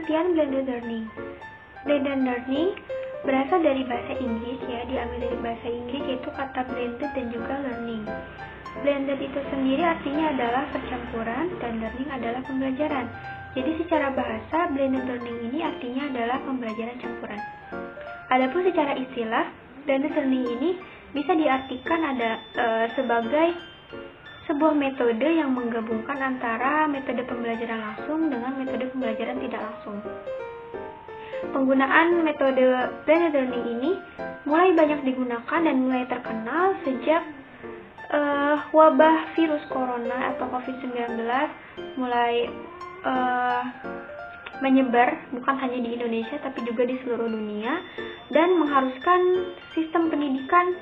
Pengertian blended learning. Blended learning berasal dari bahasa Inggris ya, diambil dari bahasa Inggris yaitu kata blended dan juga learning. Blended itu sendiri artinya adalah percampuran dan learning adalah pembelajaran. Jadi secara bahasa, blended learning ini artinya adalah pembelajaran campuran. Adapun secara istilah, blended learning ini bisa diartikan sebagai sebuah metode yang menggabungkan antara metode pembelajaran langsung dengan metode pembelajaran tidak langsung. Penggunaan metode blended learning ini mulai banyak digunakan dan mulai terkenal sejak wabah virus corona atau COVID-19 mulai menyebar bukan hanya di Indonesia tapi juga di seluruh dunia dan mengharuskan sistem pendidikan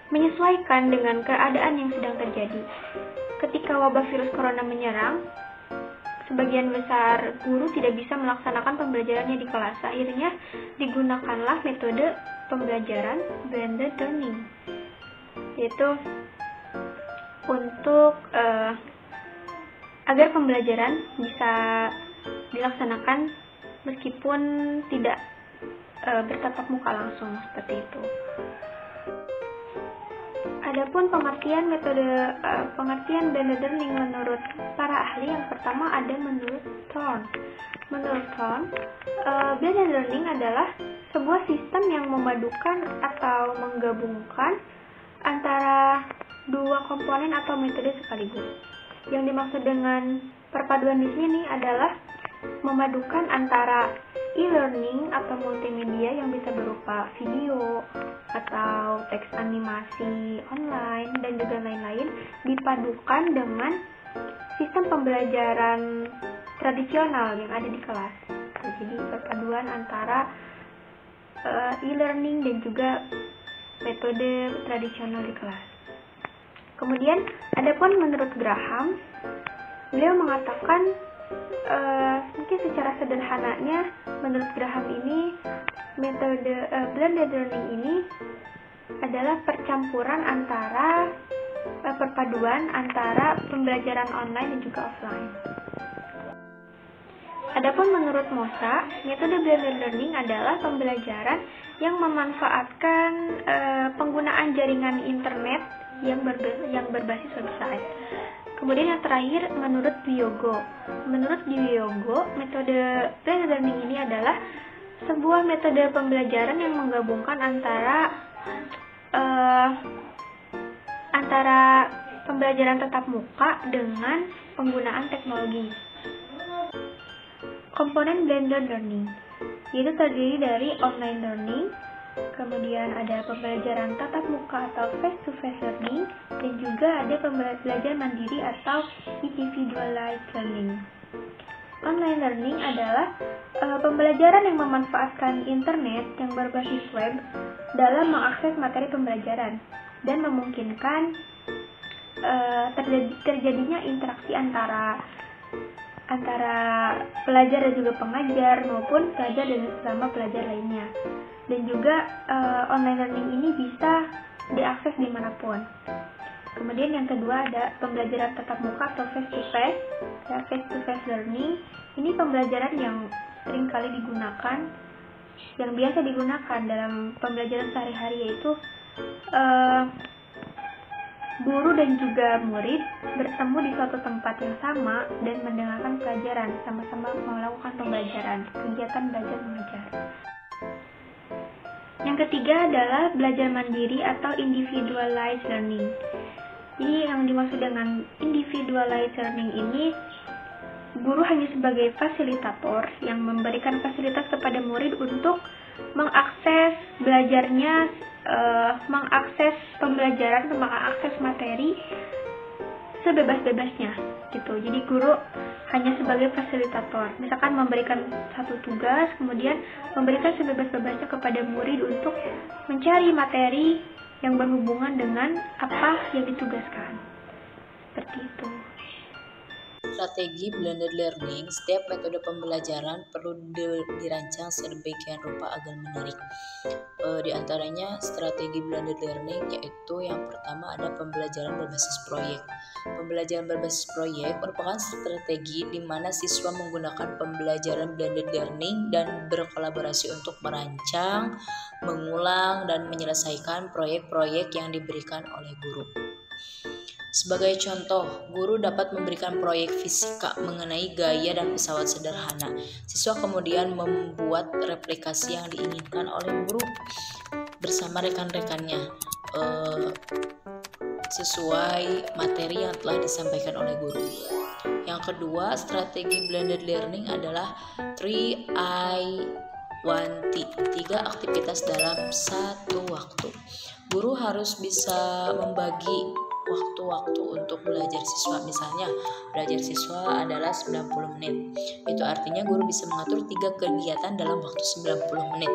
menyesuaikan dengan keadaan yang sedang terjadi. Ketika wabah virus corona menyerang, sebagian besar guru tidak bisa melaksanakan pembelajarannya di kelas. Akhirnya digunakanlah metode pembelajaran blended learning, yaitu untuk agar pembelajaran bisa dilaksanakan meskipun tidak bertatap muka langsung seperti itu. Adapun pengertian blended learning menurut para ahli, yang pertama ada menurut Thorne. Menurut Thorne, blended learning adalah sebuah sistem yang memadukan atau menggabungkan antara dua komponen atau metode sekaligus. Yang dimaksud dengan perpaduan di sini adalah memadukan antara e-learning atau multimedia yang bisa berupa video atau teks animasi online dan juga lain-lain dipadukan dengan sistem pembelajaran tradisional yang ada di kelas. Jadi perpaduan antara e-learning dan juga metode tradisional di kelas. Kemudian adapun menurut Graham, beliau mengatakan mungkin secara sederhananya menurut Graham ini metode blended learning ini adalah percampuran antara perpaduan antara pembelajaran online dan juga offline. Adapun menurut Mosa, metode blended learning adalah pembelajaran yang memanfaatkan penggunaan jaringan internet yang berbasis website. Kemudian yang terakhir menurut Diogo. Menurut Diogo, metode blended learning ini adalah sebuah metode pembelajaran yang menggabungkan antara pembelajaran tatap muka dengan penggunaan teknologi. Komponen blended learning yaitu terdiri dari online learning, kemudian ada pembelajaran tatap muka atau face-to-face learning, dan juga ada pembelajaran mandiri atau individualized learning. Online learning adalah pembelajaran yang memanfaatkan internet yang berbasis web dalam mengakses materi pembelajaran dan memungkinkan terjadinya interaksi antara pelajar dan juga pengajar maupun pelajar dan sesama pelajar lainnya. Dan juga online learning ini bisa diakses dimanapun. Kemudian yang kedua ada pembelajaran tatap muka atau face-to-face learning. Ini pembelajaran yang sering kali digunakan, yang biasa digunakan dalam pembelajaran sehari-hari, yaitu guru dan juga murid bertemu di suatu tempat yang sama dan mendengarkan pelajaran, sama-sama melakukan pembelajaran, kegiatan belajar mengajar. Yang ketiga adalah belajar mandiri atau individualized learning. Jadi yang dimaksud dengan individualized learning ini, guru hanya sebagai fasilitator yang memberikan fasilitas kepada murid untuk mengakses belajarnya, mengakses pembelajaran, mengakses materi sebebas-bebasnya gitu. Jadi guru hanya sebagai fasilitator, misalkan memberikan satu tugas, kemudian memberikan sebebas-bebasnya kepada murid untuk mencari materi yang berhubungan dengan apa yang ditugaskan. Seperti itu. strategi blended learning, setiap metode pembelajaran perlu dirancang sedemikian rupa agar menarik. Di antaranya strategi blended learning yaitu yang pertama ada pembelajaran berbasis proyek. Pembelajaran berbasis proyek merupakan strategi di mana siswa menggunakan pembelajaran blended learning dan berkolaborasi untuk merancang, mengulang, dan menyelesaikan proyek-proyek yang diberikan oleh guru. Sebagai contoh, guru dapat memberikan proyek fisika mengenai gaya dan pesawat sederhana. Siswa kemudian membuat replikasi yang diinginkan oleh guru bersama rekan-rekannya sesuai materi yang telah disampaikan oleh guru. Yang kedua, strategi blended learning adalah 3I1T, 3 aktivitas dalam satu waktu. Guru harus bisa membagi waktu-waktu untuk belajar siswa. Misalnya, belajar siswa adalah 90 menit. Itu artinya guru bisa mengatur 3 kegiatan dalam waktu 90 menit.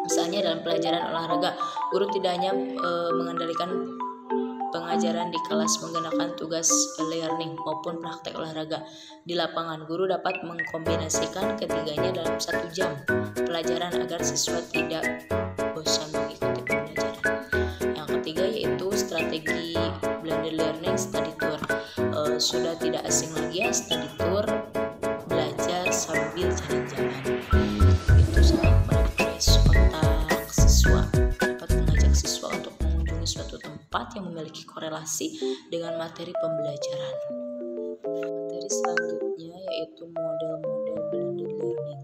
Misalnya dalam pelajaran olahraga, guru tidak hanya mengendalikan pengajaran di kelas menggunakan tugas learning maupun praktek olahraga. Di lapangan, guru dapat mengkombinasikan ketiganya dalam 1 jam pelajaran agar siswa tidak bosan mengikuti pembelajaran. Yang ketiga yaitu strategi blended learning study tour. Sudah tidak asing lagi ya study tour, belajar sambil jalan-jalan. Itu sangat merefresh otak siswa, dapat mengajak siswa untuk mengunjungi suatu tempat yang memiliki korelasi dengan materi pembelajaran. Materi selanjutnya yaitu model-model blended learning.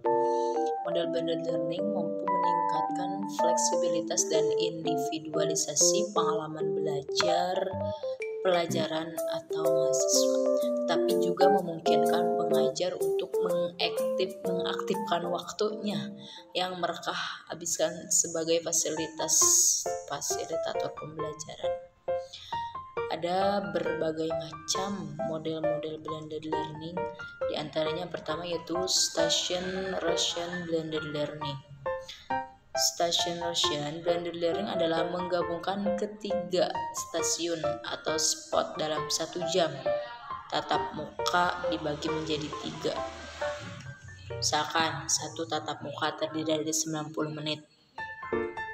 Model blended learning mampu meningkatkan fleksibilitas dan individualisasi pengalaman belajar pelajaran atau mahasiswa, tetapi juga memungkinkan pengajar untuk mengaktifkan waktunya yang mereka habiskan sebagai fasilitator pembelajaran. Ada berbagai macam model-model blended learning, di antaranya yang pertama yaitu Station Ration blended learning. Station Ration blended learning adalah menggabungkan ketiga stasiun atau spot dalam 1 jam. Tatap muka dibagi menjadi 3. Misalkan satu tatap muka terdiri dari 90 menit.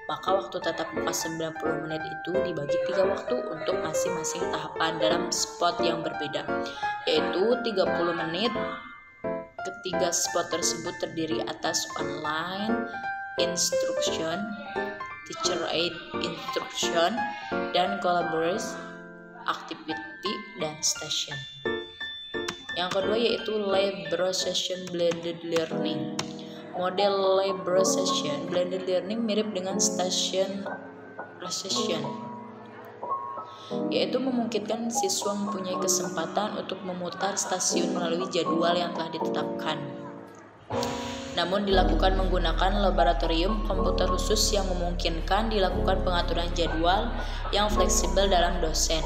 Maka waktu tatap muka 90 menit itu dibagi 3 waktu untuk masing-masing tahapan dalam spot yang berbeda, yaitu 30 menit. Ketiga spot tersebut terdiri atas online instruction, teacher aid instruction, dan collaboration activity dan station. Yang kedua yaitu labor session blended learning. Model labor session blended learning mirip dengan station session, yaitu memungkinkan siswa mempunyai kesempatan untuk memutar stasiun melalui jadwal yang telah ditetapkan. Namun dilakukan menggunakan laboratorium komputer khusus yang memungkinkan dilakukan pengaturan jadwal yang fleksibel dalam dosen.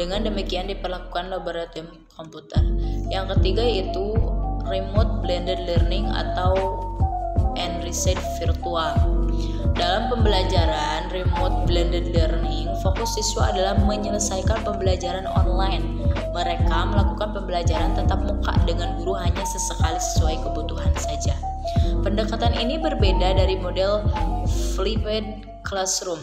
Dengan demikian diperlakukan laboratorium komputer. Yang ketiga yaitu remote blended learning atau enriched virtual. Dalam pembelajaran remote blended learning, fokus siswa adalah menyelesaikan pembelajaran online. Mereka melakukan pembelajaran tatap muka dengan guru hanya sesekali sesuai kebutuhan saja. Pendekatan ini berbeda dari model flipped classroom.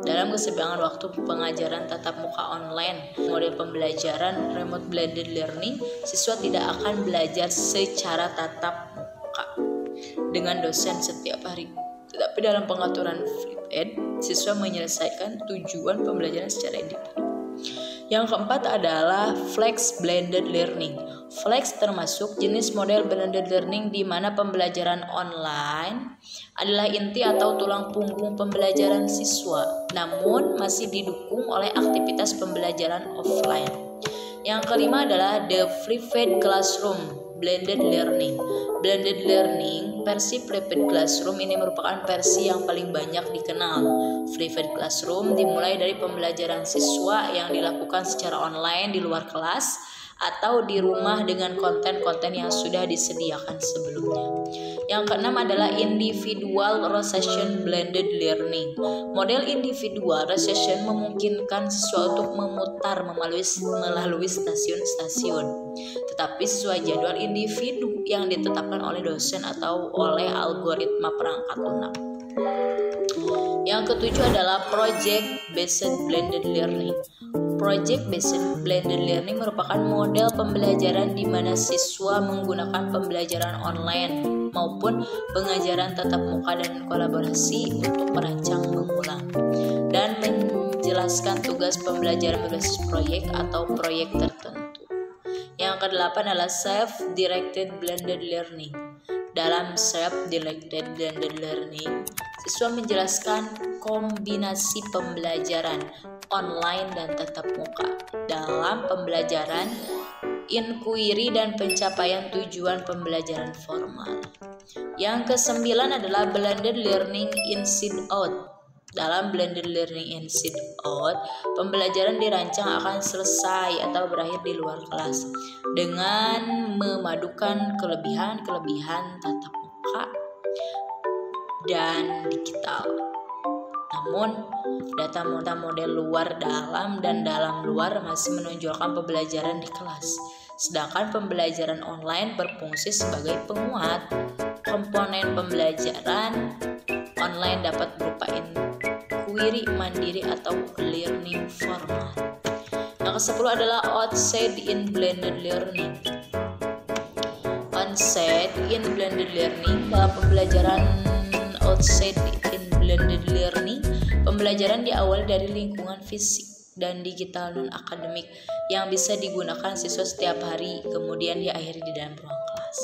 Dalam keseimbangan waktu pengajaran tatap muka online, model pembelajaran remote blended learning, siswa tidak akan belajar secara tatap muka dengan dosen setiap hari. Tetapi dalam pengaturan flipped, siswa menyelesaikan tujuan pembelajaran secara individu. Yang keempat adalah flex blended learning. Flex termasuk jenis model blended learning di mana pembelajaran online adalah inti atau tulang punggung pembelajaran siswa, namun masih didukung oleh aktivitas pembelajaran offline. Yang kelima adalah the flipped classroom blended learning. Blended learning versi flipped classroom ini merupakan versi yang paling banyak dikenal. Flipped classroom dimulai dari pembelajaran siswa yang dilakukan secara online di luar kelas atau di rumah dengan konten-konten yang sudah disediakan sebelumnya. Yang keenam adalah individual recession blended learning. Model individual recession memungkinkan siswa untuk memutar melalui stasiun-stasiun, tetapi sesuai jadwal individu yang ditetapkan oleh dosen atau oleh algoritma perangkat lunak. Yang ketujuh adalah project based blended learning. Project based blended learning merupakan model pembelajaran di mana siswa menggunakan pembelajaran online maupun pengajaran tatap muka dan kolaborasi untuk merancang, mengulang, dan menjelaskan tugas pembelajaran berbasis proyek atau proyek tertentu. Yang kedelapan adalah self-directed blended learning. Dalam self-directed blended learning, siswa menjelaskan kombinasi pembelajaran online dan tatap muka dalam pembelajaran inquiry dan pencapaian tujuan pembelajaran formal. Yang kesembilan adalah blended learning inside out. Dalam blended learning inside out, pembelajaran dirancang akan selesai atau berakhir di luar kelas dengan memadukan kelebihan-kelebihan tatap muka dan digital. Namun, data model luar dalam dan dalam luar masih menonjolkan pembelajaran di kelas. Sedangkan pembelajaran online berfungsi sebagai penguat. Komponen pembelajaran online dapat berupa inquiry mandiri atau learning formal. Yang ke-10 adalah outside in blended learning. Outside in blended learning, dalam pembelajaran outside in blended learning, pembelajaran diawali dari lingkungan fisik dan digital non-akademik yang bisa digunakan siswa setiap hari, kemudian diakhiri di dalam ruang kelas.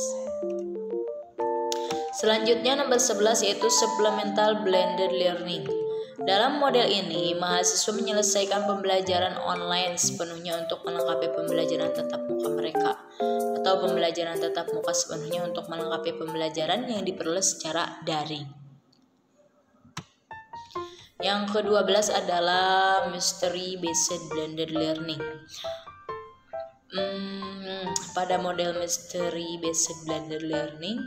Selanjutnya nomor 11 yaitu supplemental blended learning. Dalam model ini, mahasiswa menyelesaikan pembelajaran online sepenuhnya untuk melengkapi pembelajaran tatap muka mereka, atau pembelajaran tatap muka sepenuhnya untuk melengkapi pembelajaran yang diperoleh secara daring. Yang ke-12 adalah mystery based blended learning. Pada model mystery based blended learning,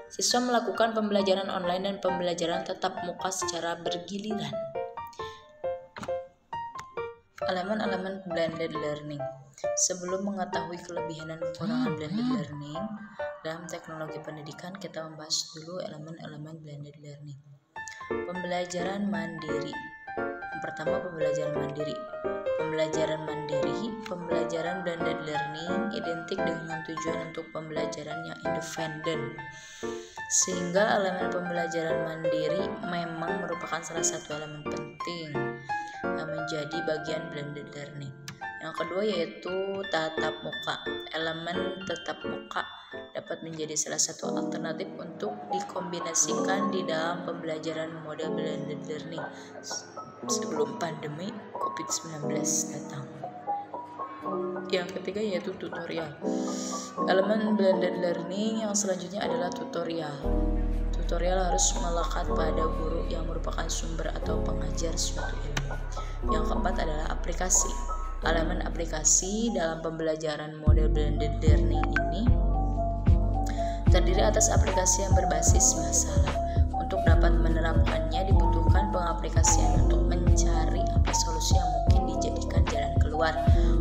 siswa melakukan pembelajaran online dan pembelajaran tatap muka secara bergiliran. Elemen-elemen blended learning. Sebelum mengetahui kelebihan dan kekurangan blended learning dalam teknologi pendidikan, kita membahas dulu elemen-elemen blended learning. Pembelajaran mandiri. Yang pertama, pembelajaran mandiri. Pembelajaran blended learning identik dengan tujuan untuk pembelajaran yang independen. Sehingga elemen pembelajaran mandiri memang merupakan salah satu elemen penting yang menjadi bagian blended learning. Yang kedua yaitu tatap muka. Elemen tatap muka dapat menjadi salah satu alternatif untuk dikombinasikan di dalam pembelajaran model blended learning sebelum pandemi COVID-19 datang. Yang ketiga yaitu tutorial. Elemen blended learning yang selanjutnya adalah tutorial. Tutorial harus melekat pada guru yang merupakan sumber atau pengajar suatu ilmu. Yang keempat adalah aplikasi. Elemen aplikasi dalam pembelajaran model blended learning ini terdiri atas aplikasi yang berbasis masalah. Untuk dapat menerapkannya dibutuhkan pengaplikasian untuk mencari apa solusi yang mungkin dijadikan jalan keluar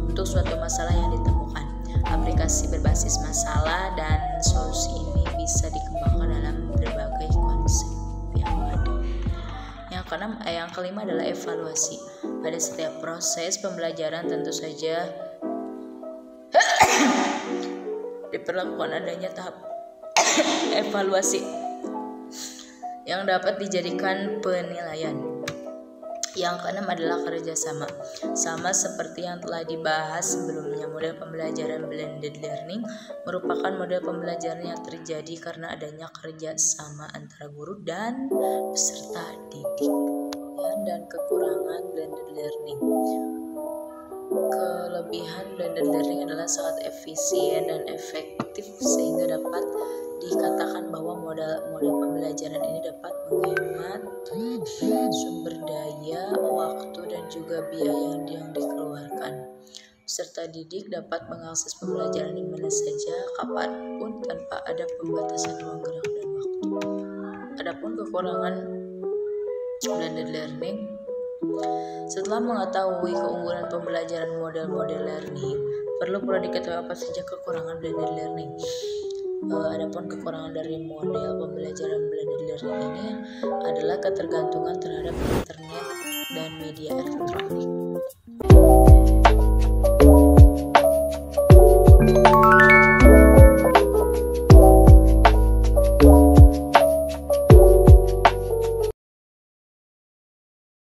untuk suatu masalah yang ditemukan. Aplikasi berbasis masalah dan solusi ini bisa dikembangkan dalam berbagai konsep yang ada. Yang kelima adalah evaluasi. Pada setiap proses pembelajaran tentu saja diperlakukan adanya tahap evaluasi yang dapat dijadikan penilaian. Yang keenam adalah kerjasama. Sama seperti yang telah dibahas sebelumnya, model pembelajaran blended learning merupakan model pembelajaran yang terjadi karena adanya kerjasama antara guru dan peserta didik. Dan kekurangan blended learning. Kelebihan blended learning adalah sangat efisien dan efektif sehingga dapat dikatakan bahwa model pembelajaran ini dapat menghemat sumber daya, waktu, dan juga biaya yang dikeluarkan. Peserta didik dapat mengakses pembelajaran di mana saja, kapanpun, tanpa ada pembatasan ruang gerak dan waktu. Adapun kekurangan blended learning, setelah mengetahui keunggulan pembelajaran model-model learning, perlu diketahui apa saja kekurangan blended learning. Adapun kekurangan dari model pembelajaran blended learning ini adalah ketergantungan terhadap internet dan media elektronik.